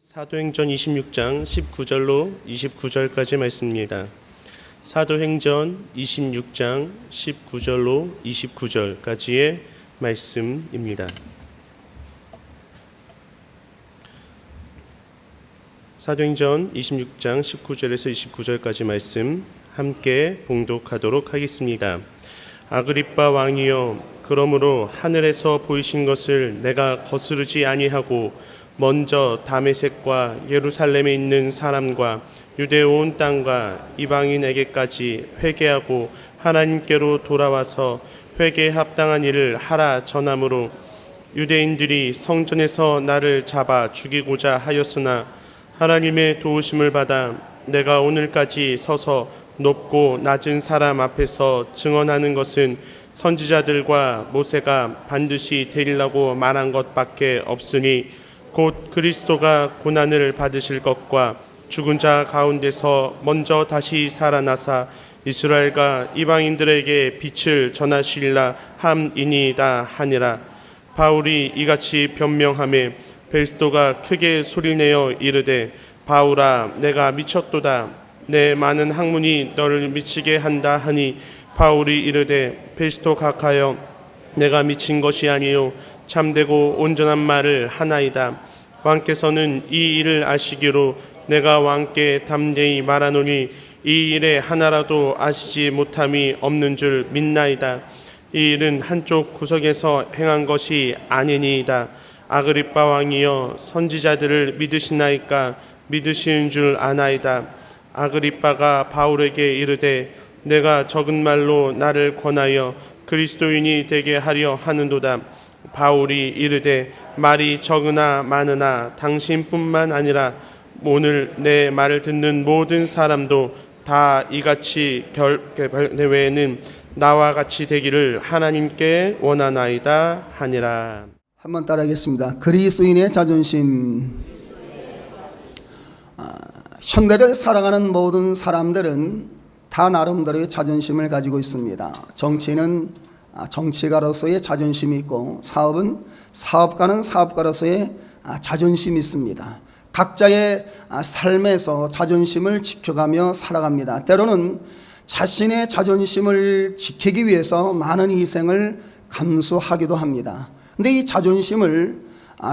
사도행전 26장 19절로 29절까지 말씀입니다. 사도행전 26장 19절로 29절까지의 말씀입니다. 사도행전 26장 19절에서 29절까지 말씀 함께 봉독하도록 하겠습니다. 아그리빠 왕이여, 그러므로 하늘에서 보이신 것을 내가 거스르지 아니하고 먼저 다메섹과 예루살렘에 있는 사람과 유대 온 땅과 이방인에게까지 회개하고 하나님께로 돌아와서 회개에 합당한 일을 하라 전함으로 유대인들이 성전에서 나를 잡아 죽이고자 하였으나 하나님의 도우심을 받아 내가 오늘까지 서서 높고 낮은 사람 앞에서 증언하는 것은 선지자들과 모세가 반드시 되리라고 말한 것밖에 없으니 곧 그리스도가 고난을 받으실 것과 죽은 자 가운데서 먼저 다시 살아나사 이스라엘과 이방인들에게 빛을 전하시리라 함이니이다 하니라. 바울이 이같이 변명하며 베스도가 크게 소리내어 이르되, 바울아, 내가 미쳤도다. 내 많은 학문이 너를 미치게 한다 하니, 바울이 이르되, 베스도 각하여, 내가 미친 것이 아니요 참되고 온전한 말을 하나이다. 왕께서는 이 일을 아시기로 내가 왕께 담대히 말하노니 이 일에 하나라도 아시지 못함이 없는 줄 믿나이다. 이 일은 한쪽 구석에서 행한 것이 아니니이다. 아그리빠 왕이여, 선지자들을 믿으시나이까? 믿으시는 줄 아나이다. 아그리빠가 바울에게 이르되, 내가 적은 말로 나를 권하여 그리스도인이 되게 하려 하는도다. 바울이 이르되, 말이 적으나 많으나 당신뿐만 아니라 오늘 내 말을 듣는 모든 사람도 다 이같이 결대외에는 나와 같이 되기를 하나님께 원하나이다 하니라. 한번 따라하겠습니다. 그리스도인의 자존심. 현대를 살아가는 모든 사람들은 다 나름대로의 자존심을 가지고 있습니다. 정치인은 정치가로서의 자존심이 있고, 사업은 사업가는 사업가로서의 자존심이 있습니다. 각자의 삶에서 자존심을 지켜가며 살아갑니다. 때로는 자신의 자존심을 지키기 위해서 많은 희생을 감수하기도 합니다. 근데 이 자존심을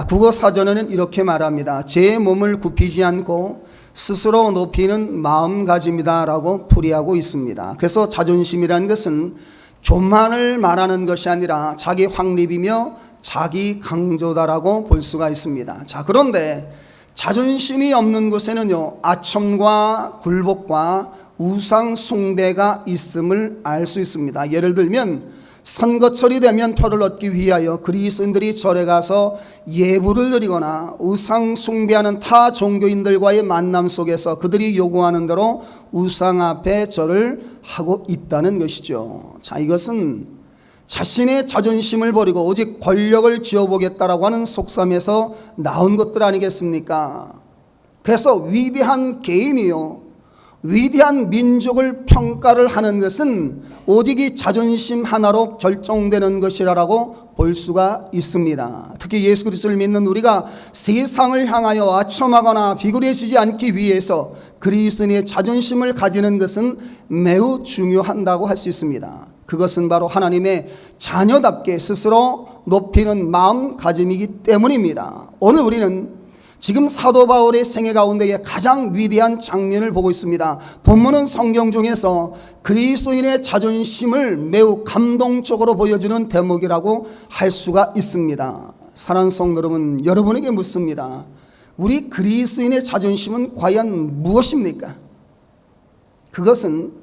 국어사전에는 이렇게 말합니다. 제 몸을 굽히지 않고 스스로 높이는 마음가짐이다 라고 풀이하고 있습니다. 그래서 자존심이라는 것은 교만을 말하는 것이 아니라 자기 확립이며 자기 강조다라고 볼 수가 있습니다. 자, 그런데 자존심이 없는 곳에는요, 아첨과 굴복과 우상 숭배가 있음을 알 수 있습니다. 예를 들면 선거철이 되면 표를 얻기 위하여 그리스도인들이 절에 가서 예불을 드리거나 우상 숭배하는 타 종교인들과의 만남 속에서 그들이 요구하는 대로 우상 앞에 절을 하고 있다는 것이죠. 자, 이것은 자신의 자존심을 버리고 오직 권력을 쥐어보겠다라고 하는 속삼에서 나온 것들 아니겠습니까? 그래서 위대한 개인이요, 위대한 민족을 평가를 하는 것은 오직 이 자존심 하나로 결정되는 것이라고 볼 수가 있습니다. 특히 예수 그리스도를 믿는 우리가 세상을 향하여 아첨하거나 비굴해지지 않기 위해서 그리스도인의 자존심을 가지는 것은 매우 중요하다고 할 수 있습니다. 그것은 바로 하나님의 자녀답게 스스로 높이는 마음가짐이기 때문입니다. 오늘 우리는 지금 사도 바울의 생애 가운데에 가장 위대한 장면을 보고 있습니다. 본문은 성경 중에서 그리스도인의 자존심을 매우 감동적으로 보여주는 대목이라고 할 수가 있습니다. 사랑하는 성도 여러분, 여러분에게 묻습니다. 우리 그리스도인의 자존심은 과연 무엇입니까? 그것은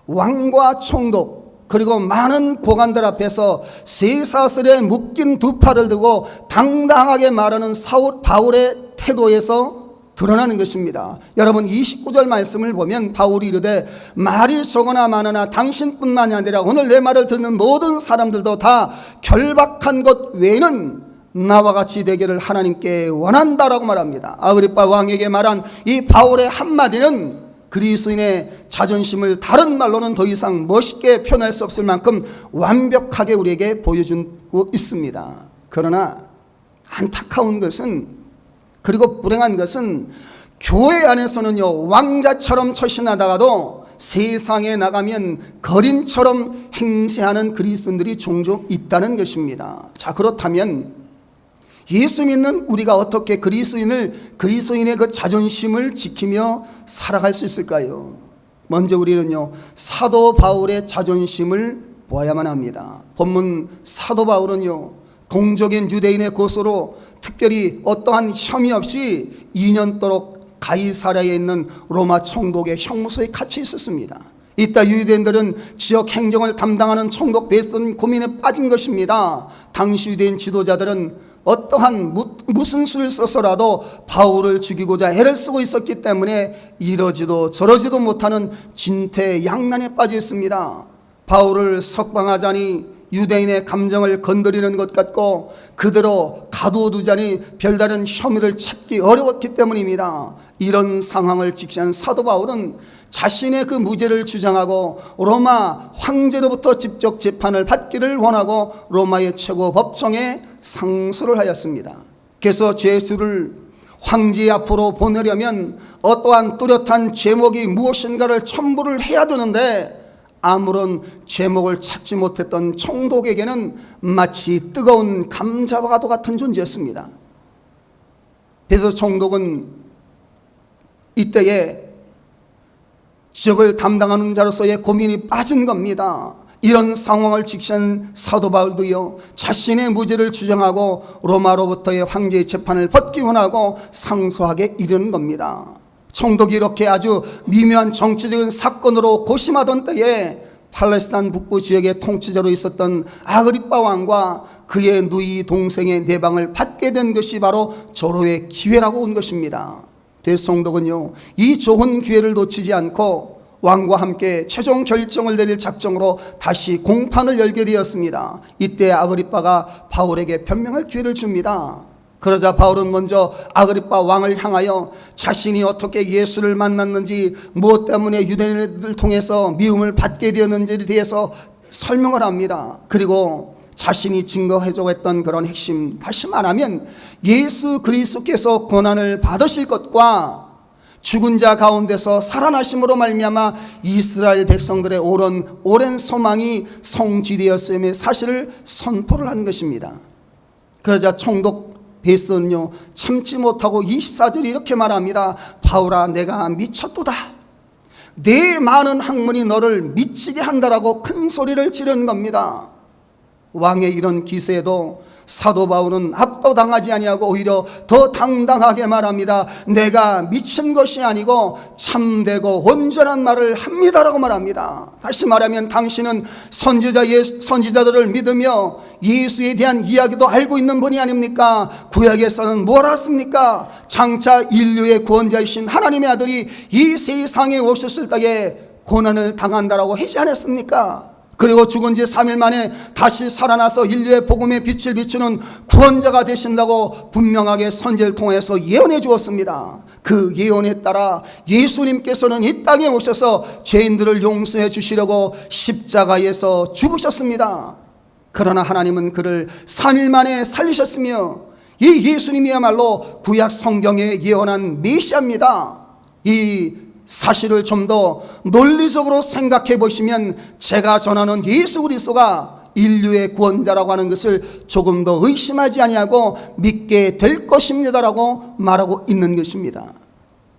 왕과 총독 그리고 많은 고관들 앞에서 쇠사슬에 묶인 두 팔을 들고 당당하게 말하는 바울의 태도에서 드러나는 것입니다. 여러분, 29절 말씀을 보면 바울이 이르되, 말이 적으나 많으나 당신뿐만이 아니라 오늘 내 말을 듣는 모든 사람들도 다 결박한 것 외에는 나와 같이 되기를 하나님께 원한다라고 말합니다. 아그리빠 왕에게 말한 이 바울의 한마디는 그리스도인의 자존심을 다른 말로는 더 이상 멋있게 표현할 수 없을 만큼 완벽하게 우리에게 보여주고 있습니다. 그러나 안타까운 것은 그리고 불행한 것은 교회 안에서는요, 왕자처럼 처신하다가도 세상에 나가면 거린처럼 행세하는 그리스도인들이 종종 있다는 것입니다. 자, 그렇다면 예수 믿는 우리가 어떻게 그리스도인의 그 자존심을 지키며 살아갈 수 있을까요? 먼저 우리는요, 사도 바울의 자존심을 보아야만 합니다. 본문 사도 바울은요, 동족인 유대인의 고소로 특별히 어떠한 혐의 없이 2년도록 가이사랴에 있는 로마 총독의 형무소에 갇혀 있었습니다. 이때 유대인들은 지역 행정을 담당하는 총독 베스턴 고민에 빠진 것입니다. 당시 유대인 지도자들은 어떠한 무슨 수를 써서라도 바울을 죽이고자 애를 쓰고 있었기 때문에 이러지도 저러지도 못하는 진퇴양난에 빠져 있습니다. 바울을 석방하자니 유대인의 감정을 건드리는 것 같고 그대로 가두어두자니 별다른 혐의를 찾기 어려웠기 때문입니다. 이런 상황을 직시한 사도 바울은 자신의 그 무죄를 주장하고 로마 황제로부터 직접 재판을 받기를 원하고 로마의 최고 법정에 상소를 하였습니다. 그래서 죄수를 황제 앞으로 보내려면 어떠한 뚜렷한 죄목이 무엇인가를 첨부를 해야 되는데 아무런 죄목을 찾지 못했던 총독에게는 마치 뜨거운 감자와도 같은 존재였습니다. 그래서 총독은 이때에 지역을 담당하는 자로서의 고민이 빠진 겁니다. 이런 상황을 직시한 사도 바울도요, 자신의 무죄를 주장하고 로마로부터의 황제의 재판을 받기 원하고 상소하게 이르는 겁니다. 총독이 이렇게 아주 미묘한 정치적인 사건으로 고심하던 때에 팔레스타인 북부 지역의 통치자로 있었던 아그리빠 왕과 그의 누이 동생의 내방을 받게 된 것이 바로 조로의 기회라고 온 것입니다. 대성독은요, 이 좋은 기회를 놓치지 않고 왕과 함께 최종 결정을 내릴 작정으로 다시 공판을 열게 되었습니다. 이때 아그리빠가 바울에게 변명할 기회를 줍니다. 그러자 바울은 먼저 아그리빠 왕을 향하여 자신이 어떻게 예수를 만났는지, 무엇 때문에 유대인들을 통해서 미움을 받게 되었는지에 대해서 설명을 합니다. 그리고 자신이 증거해주고 했던 그런 핵심, 다시 말하면 예수 그리스도께서 고난을 받으실 것과 죽은 자 가운데서 살아나심으로 말미암아 이스라엘 백성들의 오랜 소망이 성취되었음의 사실을 선포를 한 것입니다. 그러자 총독 베스는요, 참지 못하고 24절 이렇게 말합니다. 바울아, 내가 미쳤도다. 내 많은 학문이 너를 미치게 한다라고 큰 소리를 지르는 겁니다. 왕의 이런 기세에도 사도 바울은 압도당하지 아니하고 오히려 더 당당하게 말합니다. 내가 미친 것이 아니고 참되고 온전한 말을 합니다라고 말합니다. 다시 말하면 당신은 선지자들을 믿으며 예수에 대한 이야기도 알고 있는 분이 아닙니까? 구약에서는 뭘 했습니까? 장차 인류의 구원자이신 하나님의 아들이 이 세상에 오셨을 때에 고난을 당한다라고 하지 않았습니까? 그리고 죽은 지 3일 만에 다시 살아나서 인류의 복음의 빛을 비추는 구원자가 되신다고 분명하게 선지를 통해서 예언해 주었습니다. 그 예언에 따라 예수님께서는 이 땅에 오셔서 죄인들을 용서해 주시려고 십자가에서 죽으셨습니다. 그러나 하나님은 그를 3일 만에 살리셨으며 이 예수님이야말로 구약 성경에 예언한 메시아입니다. 이 사실을 좀 더 논리적으로 생각해 보시면 제가 전하는 예수 그리스도가 인류의 구원자라고 하는 것을 조금 더 의심하지 아니하고 믿게 될 것입니다라고 말하고 있는 것입니다.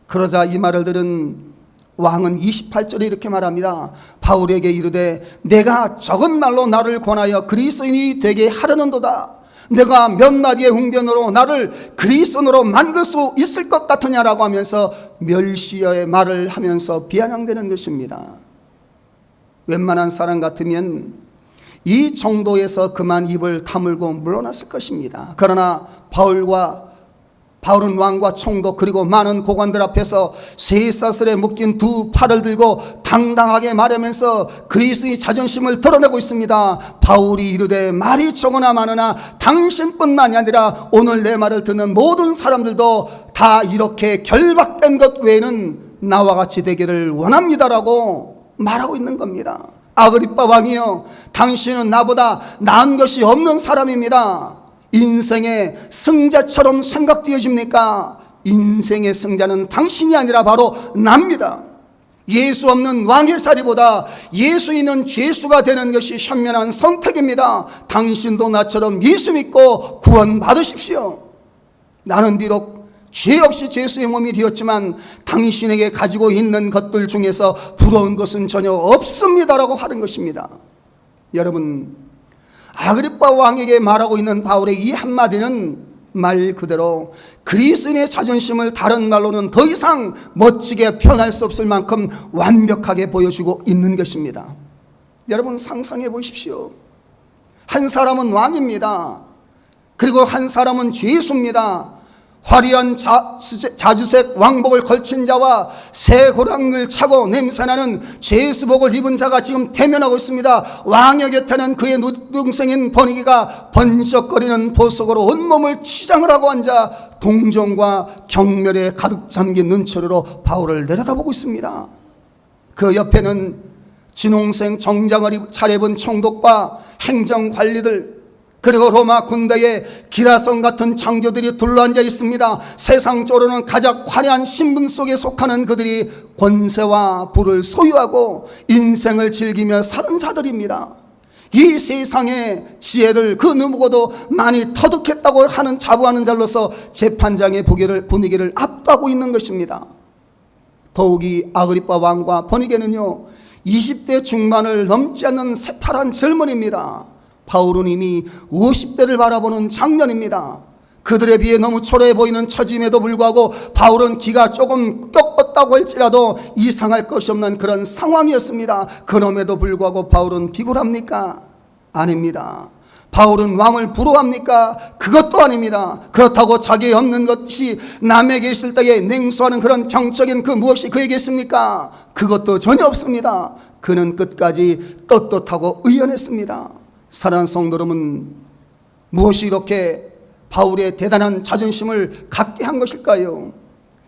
그러자 이 말을 들은 왕은 28절에 이렇게 말합니다. 바울에게 이르되 내가 적은 말로 나를 권하여 그리스도인이 되게 하려는도다. 내가 몇 마디의 웅변으로 나를 그리스도인으로 만들 수 있을 것 같으냐라고 하면서 멸시의 말을 하면서 비아냥대는 것입니다. 웬만한 사람 같으면 이 정도에서 그만 입을 다물고 물러났을 것입니다. 그러나 바울은 왕과 총독 그리고 많은 고관들 앞에서 쇠사슬에 묶인 두 팔을 들고 당당하게 말하면서 그리스도의 자존심을 드러내고 있습니다. 바울이 이르되 말이 적으나 많으나 당신뿐만이 아니라 오늘 내 말을 듣는 모든 사람들도 다 이렇게 결박된 것 외에는 나와 같이 되기를 원합니다라고 말하고 있는 겁니다. 아그리빠 왕이여, 당신은 나보다 나은 것이 없는 사람입니다. 인생의 승자처럼 생각되어집니까? 인생의 승자는 당신이 아니라 바로 납니다. 예수 없는 왕의 자리보다 예수 있는 죄수가 되는 것이 현명한 선택입니다. 당신도 나처럼 예수 믿고 구원 받으십시오. 나는 비록 죄 없이 죄수의 몸이 되었지만 당신에게 가지고 있는 것들 중에서 부러운 것은 전혀 없습니다라고 하는 것입니다. 여러분, 아그리빠 왕에게 말하고 있는 바울의 이 한마디는 말 그대로 그리스도인의 자존심을 다른 말로는 더 이상 멋지게 표현할 수 없을 만큼 완벽하게 보여주고 있는 것입니다. 여러분, 상상해 보십시오. 한 사람은 왕입니다. 그리고 한 사람은 죄수입니다. 화려한 자주색 왕복을 걸친 자와 새 고랑을 차고 냄새나는 죄수복을 입은 자가 지금 대면하고 있습니다. 왕의 곁에는 그의 누동생인 버니기가 번쩍거리는 보석으로 온몸을 치장을 하고 앉아 동정과 경멸에 가득 잠긴 눈초리로 바울을 내려다보고 있습니다. 그 옆에는 진홍색 정장을 차려입은 총독과 행정관리들, 그리고 로마 군대의 기라성 같은 장교들이 둘러앉아 있습니다. 세상적으로는 가장 화려한 신분 속에 속하는 그들이 권세와 부를 소유하고 인생을 즐기며 사는 자들입니다. 이 세상의 지혜를 그 누구보다도 많이 터득했다고 하는 자부하는 자로서 재판장의 분위기를 압도하고 있는 것입니다. 더욱이 아그리빠 왕과 버니게는요, 20대 중반을 넘지 않는 새파란 젊은이입니다. 바울은 이미 50대를 바라보는 장년입니다. 그들에 비해 너무 초라해 보이는 처짐에도 불구하고 바울은 기가 조금 꺾었다고 할지라도 이상할 것이 없는 그런 상황이었습니다. 그럼에도 불구하고 바울은 비굴합니까? 아닙니다. 바울은 왕을 부러워합니까? 그것도 아닙니다. 그렇다고 자기에 없는 것이 남에게 있을 때에 냉소하는 그런 병적인 그 무엇이 그에게 있습니까? 그것도 전혀 없습니다. 그는 끝까지 떳떳하고 의연했습니다. 사랑하는 성도 여러분, 무엇이 이렇게 바울의 대단한 자존심을 갖게 한 것일까요?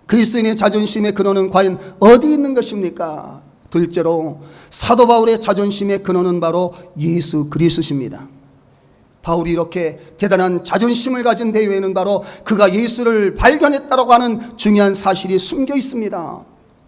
그리스도인의 자존심의 근원은 과연 어디 있는 것입니까? 둘째로 사도 바울의 자존심의 근원은 바로 예수 그리스도십니다. 바울이 이렇게 대단한 자존심을 가진 데에는 바로 그가 예수를 발견했다고 하는 중요한 사실이 숨겨 있습니다.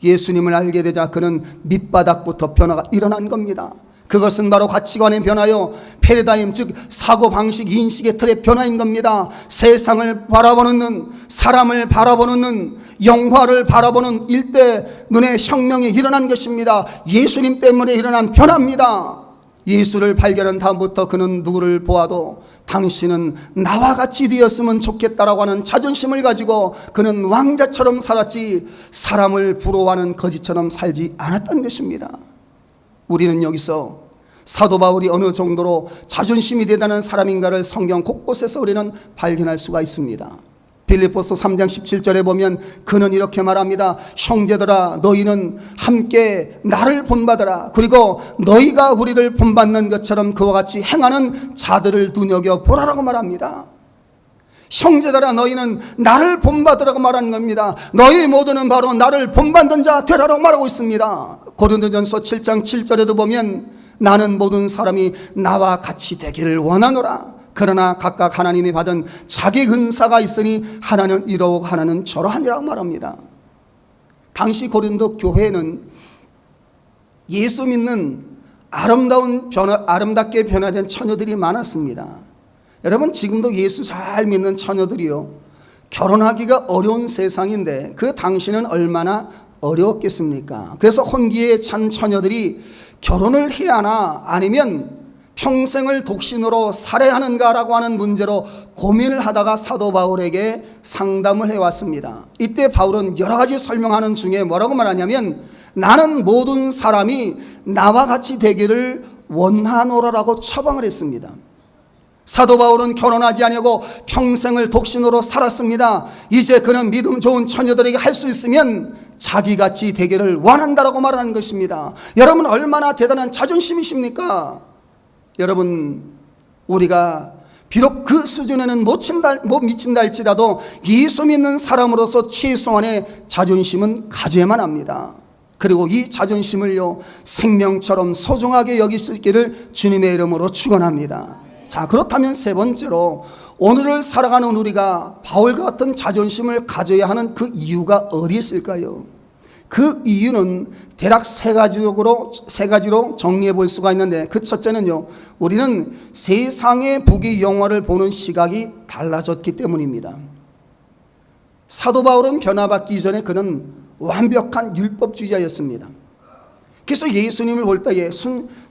예수님을 알게 되자 그는 밑바닥부터 변화가 일어난 겁니다. 그것은 바로 가치관의 변화요, 패러다임, 즉 사고방식, 인식의 틀의 변화인 겁니다. 세상을 바라보는 눈, 사람을 바라보는 눈, 영화를 바라보는 일대 눈에 혁명이 일어난 것입니다. 예수님 때문에 일어난 변화입니다. 예수를 발견한 다음부터 그는 누구를 보아도 당신은 나와 같이 되었으면 좋겠다라고 하는 자존심을 가지고 그는 왕자처럼 살았지 사람을 부러워하는 거지처럼 살지 않았던 것입니다. 우리는 여기서 사도 바울이 어느 정도로 자존심이 대단한 사람인가를 성경 곳곳에서 우리는 발견할 수가 있습니다. 빌립보서 3장 17절에 보면 그는 이렇게 말합니다. 형제들아, 너희는 함께 나를 본받으라. 그리고 너희가 우리를 본받는 것처럼 그와 같이 행하는 자들을 눈여겨보라라고 말합니다. 형제들아, 너희는 나를 본받으라고 말하는 겁니다. 너희 모두는 바로 나를 본받는 자 되라라고 말하고 있습니다. 고린도전서 7장 7절에도 보면 나는 모든 사람이 나와 같이 되기를 원하노라. 그러나 각각 하나님이 받은 자기 은사가 있으니 하나는 이러고 하나는 저러하니라고 말합니다. 당시 고린도 교회는 예수 믿는 아름답게 변화된 처녀들이 많았습니다. 여러분, 지금도 예수 잘 믿는 처녀들이요, 결혼하기가 어려운 세상인데 그 당시는 얼마나 어려웠겠습니까? 그래서 혼기에 찬 처녀들이 결혼을 해야 하나 아니면 평생을 독신으로 살아야하는가라고 하는 문제로 고민을 하다가 사도 바울에게 상담을 해왔습니다. 이때 바울은 여러 가지 설명하는 중에 뭐라고 말하냐면 나는 모든 사람이 나와 같이 되기를 원하노라라고 처방을 했습니다. 사도 바울은 결혼하지 아니하고 평생을 독신으로 살았습니다. 이제 그는 믿음 좋은 처녀들에게 할 수 있으면 자기같이 되기를 원한다라고 말하는 것입니다. 여러분, 얼마나 대단한 자존심이십니까? 여러분, 우리가 비록 그 수준에는 못 미친다 할지라도 예수 믿는 사람으로서 최소한의 자존심은 가져야만 합니다. 그리고 이 자존심을요, 생명처럼 소중하게 여길 수 있기를 주님의 이름으로 축원합니다. 자, 그렇다면 세 번째로 오늘을 살아가는 우리가 바울과 같은 자존심을 가져야 하는 그 이유가 어디 있을까요? 그 이유는 대략 세 가지로 정리해 볼 수가 있는데, 그 첫째는요, 우리는 세상의 부귀 영화를 보는 시각이 달라졌기 때문입니다. 사도 바울은 변화받기 이전에 그는 완벽한 율법주의자였습니다. 그래서 예수님을 볼 때에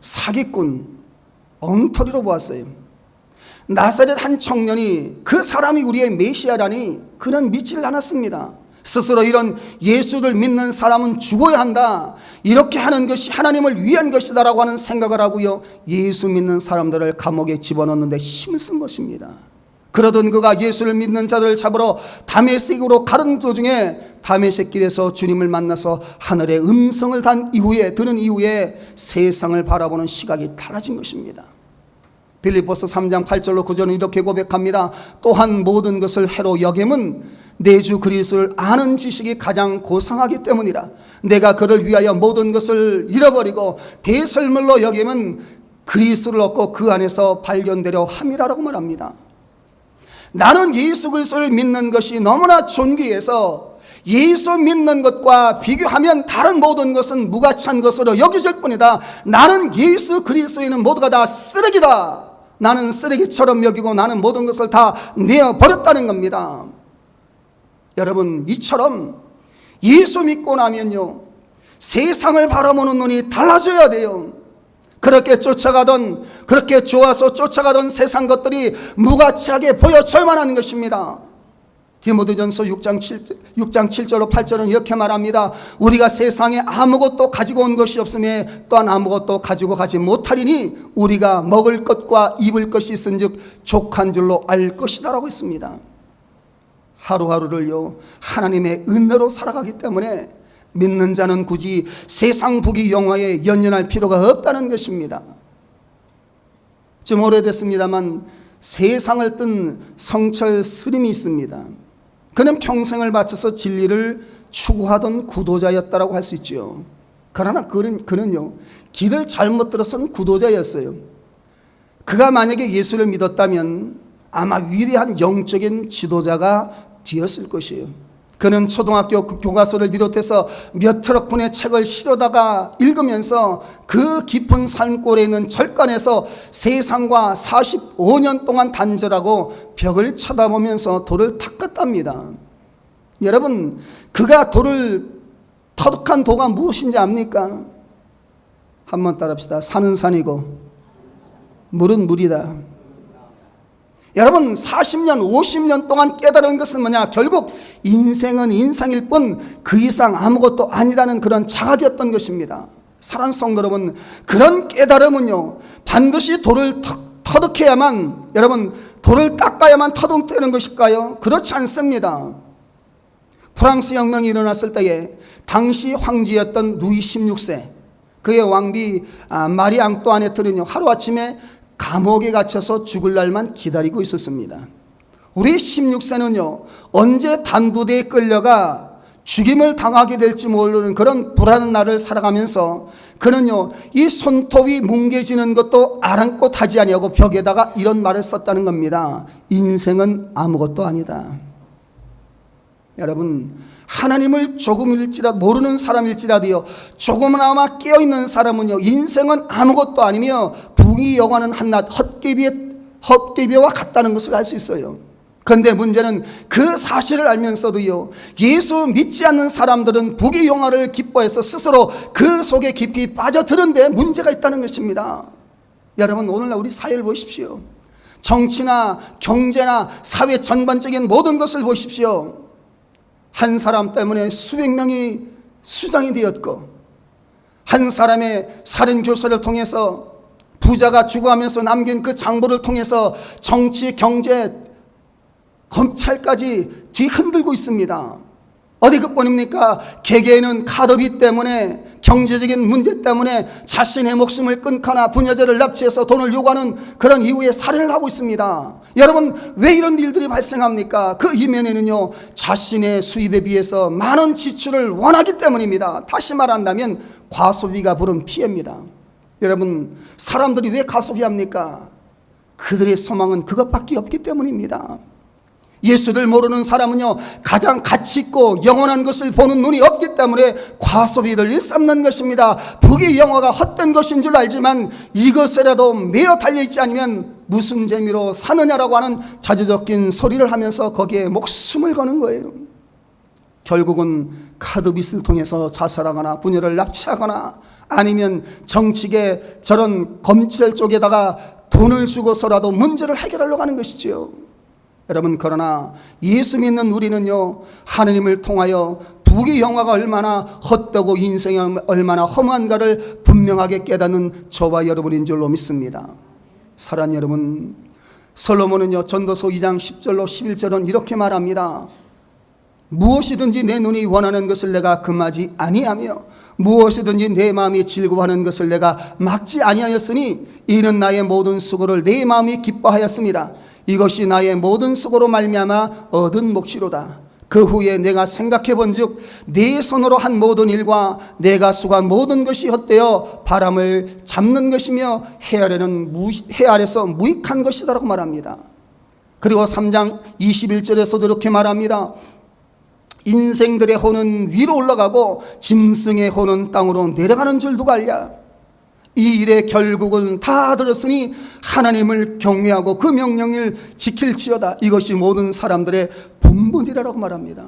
사기꾼, 엉터리로 보았어요. 나사렛 한 청년이 그 사람이 우리의 메시아라니 그는 믿지를 않았습니다. 스스로 이런 예수를 믿는 사람은 죽어야 한다, 이렇게 하는 것이 하나님을 위한 것이다 라고 하는 생각을 하고요, 예수 믿는 사람들을 감옥에 집어넣는데 힘을 쓴 것입니다. 그러던 그가 예수를 믿는 자들을 잡으러 다메섹으로 가는 도중에 다메섹 길에서 주님을 만나서 하늘의 음성을 들은 이후에 세상을 바라보는 시각이 달라진 것입니다. 빌립보서 3장 8절로 9절은 이렇게 고백합니다. 또한 모든 것을 해로 여김은 내 주 그리스도를 아는 지식이 가장 고상하기 때문이라. 내가 그를 위하여 모든 것을 잃어버리고 배설물로 여김은 그리스도를 얻고 그 안에서 발견되려 함이라고 말합니다. 나는 예수 그리스도를 믿는 것이 너무나 존귀해서 예수 믿는 것과 비교하면 다른 모든 것은 무가치한 것으로 여겨질 뿐이다. 나는 예수 그리스도에는 모두가 다 쓰레기다. 나는 쓰레기처럼 여기고 나는 모든 것을 다 내어버렸다는 겁니다. 여러분, 이처럼 예수 믿고 나면요, 세상을 바라보는 눈이 달라져야 돼요. 그렇게 그렇게 좋아서 쫓아가던 세상 것들이 무가치하게 보여져야만 하는 것입니다. 디모데전서 6장 7절로 8절은 이렇게 말합니다. 우리가 세상에 아무것도 가지고 온 것이 없음에 또한 아무것도 가지고 가지 못하리니 우리가 먹을 것과 입을 것이 있은즉 족한 줄로 알 것이다 라고 했습니다. 하루하루를요, 하나님의 은혜로 살아가기 때문에 믿는 자는 굳이 세상 부귀 영화에 연연할 필요가 없다는 것입니다. 좀 오래됐습니다만 세상을 뜬 성철 스님이 있습니다. 그는 평생을 바쳐서 진리를 추구하던 구도자였다고 할 수 있죠. 그러나 그는요, 길을 잘못 들어선 구도자였어요. 그가 만약에 예수를 믿었다면 아마 위대한 영적인 지도자가 되었을 것이에요. 그는 초등학교 교과서를 비롯해서 몇 트럭분의 책을 실어다가 읽으면서 그 깊은 산골에 있는 절간에서 세상과 45년 동안 단절하고 벽을 쳐다보면서 돌을 닦았답니다. 여러분, 그가 돌을 터득한 도가 무엇인지 압니까? 한번 따라합시다. 산은 산이고 물은 물이다. 여러분, 40년 50년 동안 깨달은 것은 뭐냐? 결국 인생은 인생일 뿐 그 이상 아무것도 아니라는 그런 자각이었던 것입니다. 사랑하는 성도 여러분, 그런 깨달음은요, 반드시 돌을 터득해야만, 여러분, 돌을 닦아야만 터득되는 것일까요? 그렇지 않습니다. 프랑스 혁명이 일어났을 때에 당시 황제였던 루이 16세, 그의 왕비 마리 앙뚜아네트는요, 하루아침에 감옥에 갇혀서 죽을 날만 기다리고 있었습니다. 우리 16세는요, 언제 단두대에 끌려가 죽임을 당하게 될지 모르는 그런 불안한 날을 살아가면서 그는요, 이 손톱이 뭉개지는 것도 아랑곳하지 아니하고 벽에다가 이런 말을 썼다는 겁니다. 인생은 아무것도 아니다. 여러분, 하나님을 조금일지라도 모르는 사람일지라도요, 조금이나마 깨어있는 사람은요, 인생은 아무것도 아니며 부귀 영화는 한낱 헛개비와 같다는 것을 알 수 있어요. 그런데 문제는 그 사실을 알면서도요, 예수 믿지 않는 사람들은 부귀 영화를 기뻐해서 스스로 그 속에 깊이 빠져드는데 문제가 있다는 것입니다. 여러분, 오늘날 우리 사회를 보십시오. 정치나 경제나 사회 전반적인 모든 것을 보십시오. 한 사람 때문에 수백 명이 수장이 되었고, 한 사람의 살인 교사를 통해서 부자가 죽어가면서 남긴 그 장부를 통해서 정치, 경제, 검찰까지 뒤흔들고 있습니다. 어디 그뿐입니까? 개개인은 카드비 때문에, 경제적인 문제 때문에 자신의 목숨을 끊거나 부녀자를 납치해서 돈을 요구하는 그런 이후에 살인을 하고 있습니다. 여러분, 왜 이런 일들이 발생합니까? 그 이면에는요, 자신의 수입에 비해서 많은 지출을 원하기 때문입니다. 다시 말한다면 과소비가 부른 피해입니다. 여러분, 사람들이 왜 과소비합니까? 그들의 소망은 그것밖에 없기 때문입니다. 예수를 모르는 사람은요, 가장 가치 있고 영원한 것을 보는 눈이 없기 때문에 과소비를 일삼는 것입니다. 부귀 영화가 헛된 것인 줄 알지만 이것에라도 매어 달려있지 않으면 무슨 재미로 사느냐라고 하는 자주 섞인 소리를 하면서 거기에 목숨을 거는 거예요. 결국은 카드빚을 통해서 자살하거나 부녀를 납치하거나 아니면 정치계 저런 검찰 쪽에다가 돈을 주고서라도 문제를 해결하려고 하는 것이지요. 여러분, 그러나 예수 믿는 우리는요, 하느님을 통하여 부귀 영화가 얼마나 헛되고 인생이 얼마나 험한가를 분명하게 깨닫는 저와 여러분인 줄로 믿습니다. 사랑하는 여러분, 솔로몬은요, 전도서 2장 10절로 11절은 이렇게 말합니다. 무엇이든지 내 눈이 원하는 것을 내가 금하지 아니하며 무엇이든지 내 마음이 즐거워하는 것을 내가 막지 아니하였으니 이는 나의 모든 수고를 내 마음이 기뻐하였습니다. 이것이 나의 모든 수고로 말미암아 얻은 몫이로다. 그 후에 내가 생각해 본즉 네 손으로 한 모든 일과 내가 수고한 모든 것이 헛되어 바람을 잡는 것이며 해 아래서 무익한 것이다라고 말합니다. 그리고 3장 21절에서도 이렇게 말합니다. 인생들의 혼은 위로 올라가고 짐승의 혼은 땅으로 내려가는 줄 누가 알랴. 이 일의 결국은 다 들었으니 하나님을 경외하고 그 명령을 지킬지어다. 이것이 모든 사람들의 본분이라고 말합니다.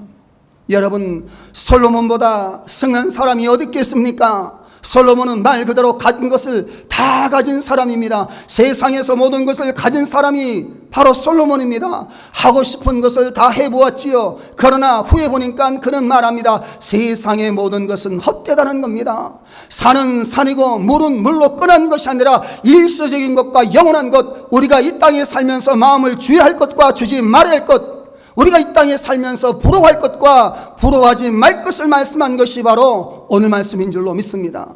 여러분, 솔로몬보다 승한 사람이 어디 있겠습니까? 솔로몬은 말 그대로 가진 것을 다 가진 사람입니다. 세상에서 모든 것을 가진 사람이 바로 솔로몬입니다. 하고 싶은 것을 다 해보았지요. 그러나 후에 보니까 그는 말합니다. 세상의 모든 것은 헛되다는 겁니다. 산은 산이고 물은 물로 끈한 것이 아니라 일시적인 것과 영원한 것, 우리가 이 땅에 살면서 마음을 주의할 할 것과 주지 말아야 할 것, 우리가 이 땅에 살면서 부러워할 것과 부러워하지 말 것을 말씀한 것이 바로 오늘 말씀인 줄로 믿습니다.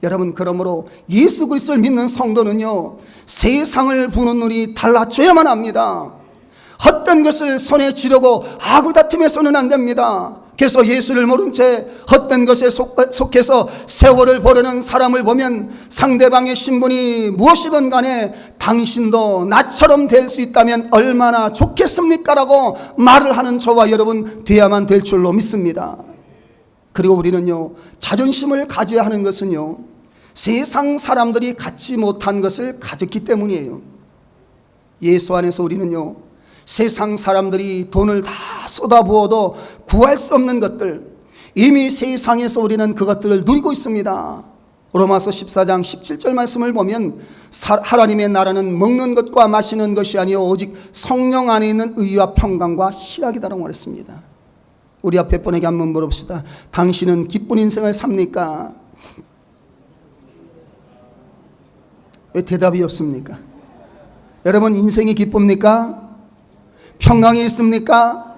여러분, 그러므로 예수 그리스도를 믿는 성도는요, 세상을 보는 눈이 달라져야만 합니다. 헛된 것을 손에 쥐려고 아구다툼해서는 안 됩니다. 그래서 예수를 모른 채 헛된 것에 속해서 세월을 보내는 사람을 보면 상대방의 신분이 무엇이든 간에 당신도 나처럼 될 수 있다면 얼마나 좋겠습니까? 라고 말을 하는 저와 여러분 되어야만 될 줄로 믿습니다. 그리고 우리는요, 자존심을 가져야 하는 것은요, 세상 사람들이 갖지 못한 것을 가졌기 때문이에요. 예수 안에서 우리는요, 세상 사람들이 돈을 다 쏟아부어도 구할 수 없는 것들, 이미 세상에서 우리는 그것들을 누리고 있습니다. 로마서 14장 17절 말씀을 보면 하나님의 나라는 먹는 것과 마시는 것이 아니요 오직 성령 안에 있는 의와 평강과 희락이다라고 말했습니다. 우리 앞에 분에게 한번 물어봅시다. 당신은 기쁜 인생을 삽니까? 왜 대답이 없습니까? 여러분, 인생이 기쁩니까? 평강이 있습니까?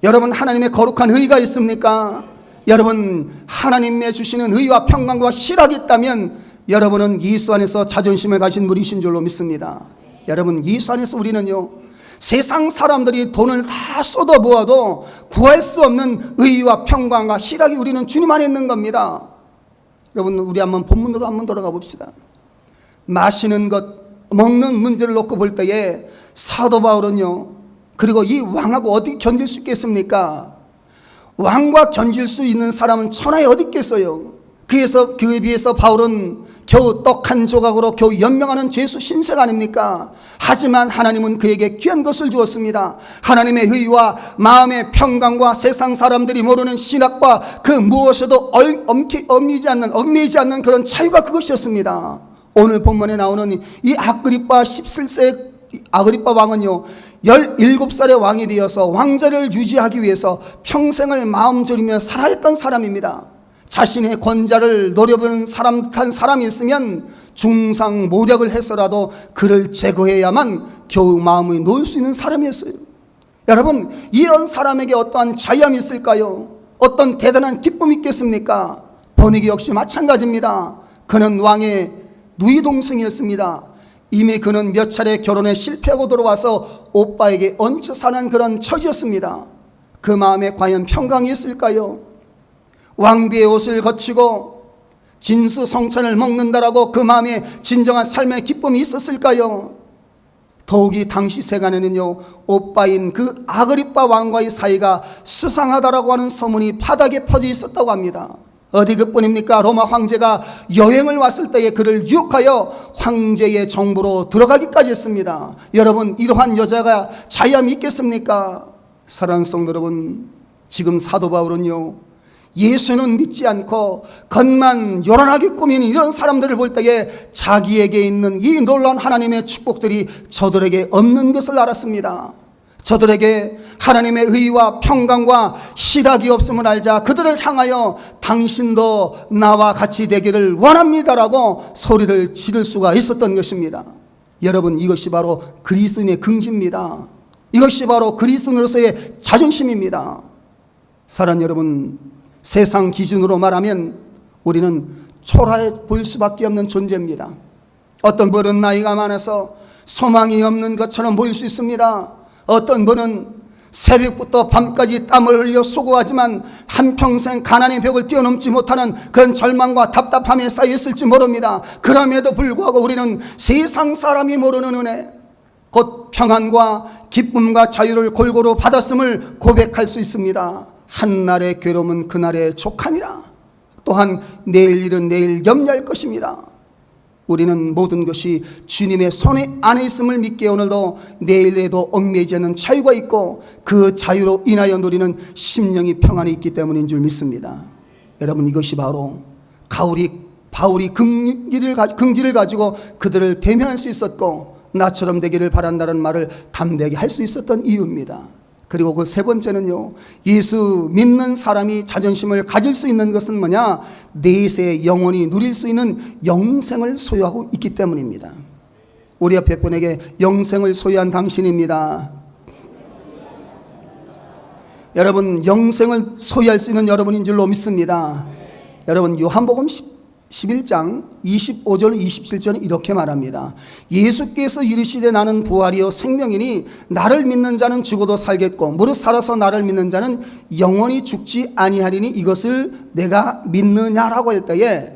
여러분, 하나님의 거룩한 의가 있습니까? 여러분, 하나님의 주시는 의와 평강과 희락이 있다면 여러분은 예수 안에서 자존심을 가진 분이신 줄로 믿습니다. 여러분, 예수 안에서 우리는요, 세상 사람들이 돈을 다 쏟아부어도 구할 수 없는 의와 평강과 희락이 우리는 주님 안에 있는 겁니다. 여러분, 우리 한번 본문으로 한번 돌아가 봅시다. 마시는 것, 먹는 문제를 놓고 볼 때에 사도 바울은요, 그리고 이 왕하고 어디 견딜 수 있겠습니까? 왕과 견딜 수 있는 사람은 천하에 어디 있겠어요? 그에 비해서 바울은 겨우 떡 한 조각으로 겨우 연명하는 죄수 신세 아닙니까? 하지만 하나님은 그에게 귀한 것을 주었습니다. 하나님의 의와 마음의 평강과 세상 사람들이 모르는 신학과 그 무엇에도 얽매이지 않는 그런 자유가 그것이었습니다. 오늘 본문에 나오는 이 아그리빠 17세 아그리빠 왕은요, 17살의 왕이 되어서 왕자를 유지하기 위해서 평생을 마음 졸이며 살아했던 사람입니다. 자신의 권자를 노려보는 듯한 사람이 있으면 중상모략을 해서라도 그를 제거해야만 겨우 마음을 놓을 수 있는 사람이었어요. 여러분, 이런 사람에게 어떠한 자유함이 있을까요? 어떤 대단한 기쁨이 있겠습니까? 번역이 역시 마찬가지입니다. 그는 왕의 누이 동생이었습니다. 이미 그는 몇 차례 결혼에 실패하고 돌아와서 오빠에게 얹혀 사는 그런 처지였습니다. 그 마음에 과연 평강이 있을까요? 왕비의 옷을 거치고 진수성찬을 먹는다라고 그 마음에 진정한 삶의 기쁨이 있었을까요? 더욱이 당시 세간에는요, 오빠인 그 아그리빠 왕과의 사이가 수상하다라고 하는 소문이 바닥에 퍼져 있었다고 합니다. 어디 그뿐입니까? 로마 황제가 여행을 왔을 때에 그를 유혹하여 황제의 정부로 들어가기까지 했습니다. 여러분, 이러한 여자가 자야 믿겠습니까? 사랑하는 성도 여러분, 지금 사도 바울은요, 예수는 믿지 않고 겉만 요란하게 꾸미는 이런 사람들을 볼 때에 자기에게 있는 이 놀라운 하나님의 축복들이 저들에게 없는 것을 알았습니다. 저들에게 하나님의 의와 평강과 희락이 없음을 알자 그들을 향하여 당신도 나와 같이 되기를 원합니다라고 소리를 지를 수가 있었던 것입니다. 여러분, 이것이 바로 그리스도인의 긍지입니다. 이것이 바로 그리스도인으로서의 자존심입니다. 사랑하는 여러분, 세상 기준으로 말하면 우리는 초라해 보일 수밖에 없는 존재입니다. 어떤 분은 나이가 많아서 소망이 없는 것처럼 보일 수 있습니다. 어떤 분은 새벽부터 밤까지 땀을 흘려 수고하지만 한평생 가난의 벽을 뛰어넘지 못하는 그런 절망과 답답함에 쌓여 있을지 모릅니다. 그럼에도 불구하고 우리는 세상 사람이 모르는 은혜, 곧 평안과 기쁨과 자유를 골고루 받았음을 고백할 수 있습니다. 한날의 괴로움은 그날의 족하니라. 또한 내일 일은 내일 염려할 것입니다. 우리는 모든 것이 주님의 손에 안에 있음을 믿기에 오늘도 내일에도 얽매이지 않는 자유가 있고 그 자유로 인하여 누리는 심령이 평안이 있기 때문인 줄 믿습니다. 여러분, 이것이 바로 바울이 긍지를 가지고 그들을 대면할 수 있었고 나처럼 되기를 바란다는 말을 담대하게 할 수 있었던 이유입니다. 그리고 그 세 번째는요, 예수 믿는 사람이 자존심을 가질 수 있는 것은 뭐냐? 내세 영원히 누릴 수 있는 영생을 소유하고 있기 때문입니다. 우리 옆에 분에게 영생을 소유한 당신입니다. 여러분, 영생을 소유할 수 있는 여러분인 줄로 믿습니다. 여러분, 요한복음 11장 25절 27절은 이렇게 말합니다. 예수께서 이르시되 나는 부활이요 생명이니 나를 믿는 자는 죽어도 살겠고 무릇 살아서 나를 믿는 자는 영원히 죽지 아니하리니 이것을 내가 믿느냐라고 할 때에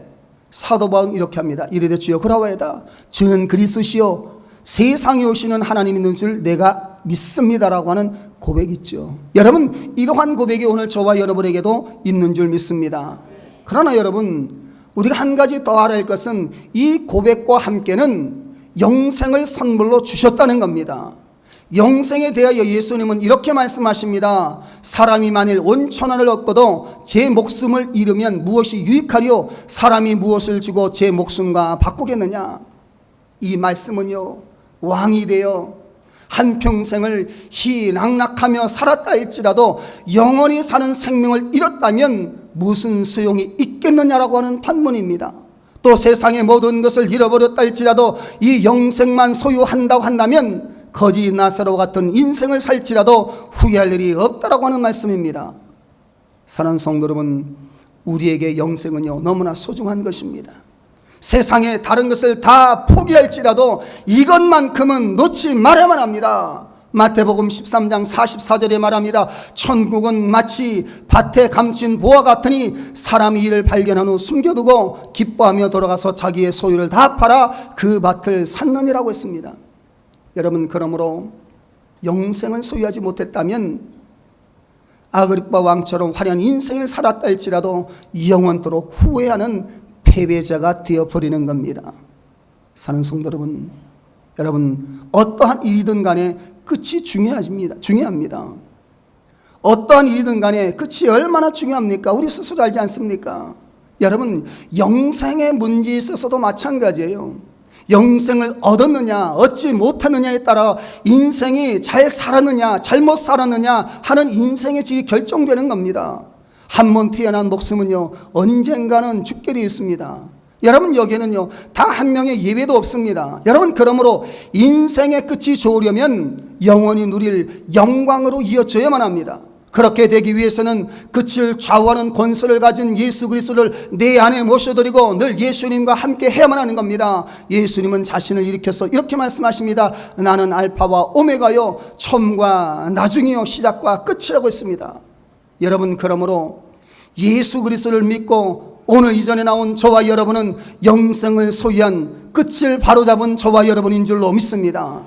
사도 바울은 이렇게 합니다. 이르되 주여 그러하오이다. 주는 그리스도시요 세상에 오시는 하나님 있는 줄 내가 믿습니다라고 하는 고백이 있죠. 여러분, 이러한 고백이 오늘 저와 여러분에게도 있는 줄 믿습니다. 그러나 여러분, 우리가 한 가지 더 알아야 할 것은 이 고백과 함께는 영생을 선물로 주셨다는 겁니다. 영생에 대하여 예수님은 이렇게 말씀하십니다. 사람이 만일 온 천하를 얻고도 제 목숨을 잃으면 무엇이 유익하리요? 사람이 무엇을 주고 제 목숨과 바꾸겠느냐? 이 말씀은요, 왕이 되어 한평생을 희락락하며 살았다 할지라도 영원히 사는 생명을 잃었다면 무슨 소용이 있겠느냐라고 하는 판문입니다. 또 세상의 모든 것을 잃어버렸다 할지라도 이 영생만 소유한다고 한다면 거지 나사로 같은 인생을 살지라도 후회할 일이 없다라고 하는 말씀입니다. 사랑하는 성도 여러분, 우리에게 영생은요 너무나 소중한 것입니다. 세상의 다른 것을 다 포기할지라도 이것만큼은 놓지 말아야만 합니다. 마태복음 13장 44절에 말합니다. 천국은 마치 밭에 감춘 보화 같으니 사람이 이를 발견한 후 숨겨두고 기뻐하며 돌아가서 자기의 소유를 다 팔아 그 밭을 샀느니라고 했습니다. 여러분, 그러므로 영생을 소유하지 못했다면 아그리빠 왕처럼 화려한 인생을 살았다 할지라도 영원토록 후회하는 패배자가 되어버리는 겁니다. 사는 성도 여러분, 어떠한 일이든 간에 끝이 중요합니다. 어떠한 일이든 간에 끝이 얼마나 중요합니까? 우리 스스로 알지 않습니까? 여러분, 영생의 문제에 있어서도 마찬가지예요. 영생을 얻었느냐 얻지 못했느냐에 따라 인생이 잘 살았느냐 잘못 살았느냐 하는 인생의 질이 결정되는 겁니다. 한 번 태어난 목숨은요 언젠가는 죽게 되어 있습니다. 여러분, 여기에는요 다 한 명의 예외도 없습니다. 여러분, 그러므로 인생의 끝이 좋으려면 영원히 누릴 영광으로 이어져야만 합니다. 그렇게 되기 위해서는 끝을 좌우하는 권세를 가진 예수 그리스도를 내 안에 모셔드리고 늘 예수님과 함께 해야만 하는 겁니다. 예수님은 자신을 일으켜서 이렇게 말씀하십니다. 나는 알파와 오메가요 처음과 나중이요 시작과 끝이라고 했습니다. 여러분, 그러므로 예수 그리스도를 믿고 오늘 이전에 나온 저와 여러분은 영생을 소유한 끝을 바로잡은 저와 여러분인 줄로 믿습니다.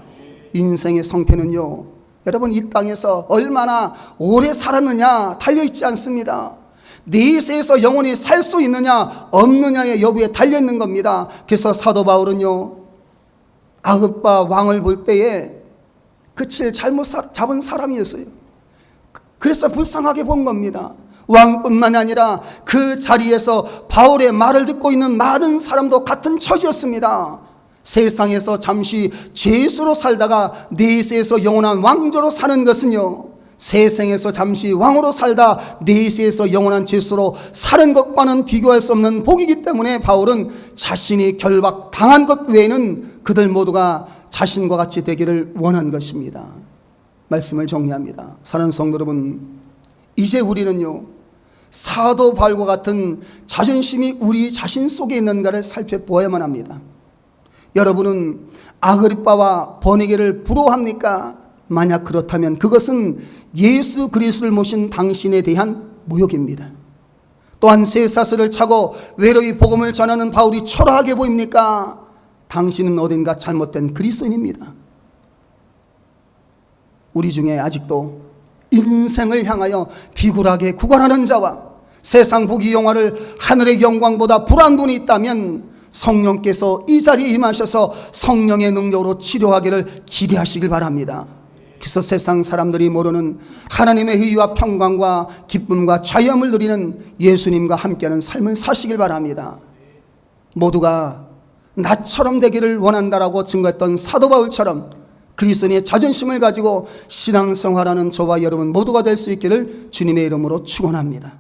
인생의 성패는요, 여러분 이 땅에서 얼마나 오래 살았느냐 달려있지 않습니다. 네 세에서 영원히 살 수 있느냐 없느냐의 여부에 달려있는 겁니다. 그래서 사도 바울은요, 아그리빠 왕을 볼 때에 그칠 잘못 잡은 사람이었어요. 그래서 불쌍하게 본 겁니다. 왕뿐만 아니라 그 자리에서 바울의 말을 듣고 있는 많은 사람도 같은 처지였습니다. 세상에서 잠시 죄수로 살다가 내세에서 영원한 왕조로 사는 것은요, 세상에서 잠시 왕으로 살다 내세에서 영원한 죄수로 사는 것과는 비교할 수 없는 복이기 때문에 바울은 자신이 결박당한 것 외에는 그들 모두가 자신과 같이 되기를 원한 것입니다. 말씀을 정리합니다. 사랑하는 성도 여러분, 이제 우리는요, 사도 바울과 같은 자존심이 우리 자신 속에 있는가를 살펴보아야만 합니다. 여러분은 아그리빠와 버니게를 부러워합니까? 만약 그렇다면 그것은 예수 그리스도를 모신 당신에 대한 모욕입니다. 또한 쇠사슬을 차고 외로이 복음을 전하는 바울이 초라하게 보입니까? 당신은 어딘가 잘못된 그리스도인입니다. 우리 중에 아직도 인생을 향하여 비굴하게 구걸하는 자와 세상 부귀 영화를 하늘의 영광보다 불한 분이 있다면 성령께서 이 자리에 임하셔서 성령의 능력으로 치료하기를 기대하시길 바랍니다. 그래서 세상 사람들이 모르는 하나님의 의와 평강과 기쁨과 자유함을 누리는 예수님과 함께하는 삶을 사시길 바랍니다. 모두가 나처럼 되기를 원한다라고 증거했던 사도 바울처럼 그리스도인의 자존심을 가지고 신앙생활하는 저와 여러분 모두가 될 수 있기를 주님의 이름으로 축원합니다.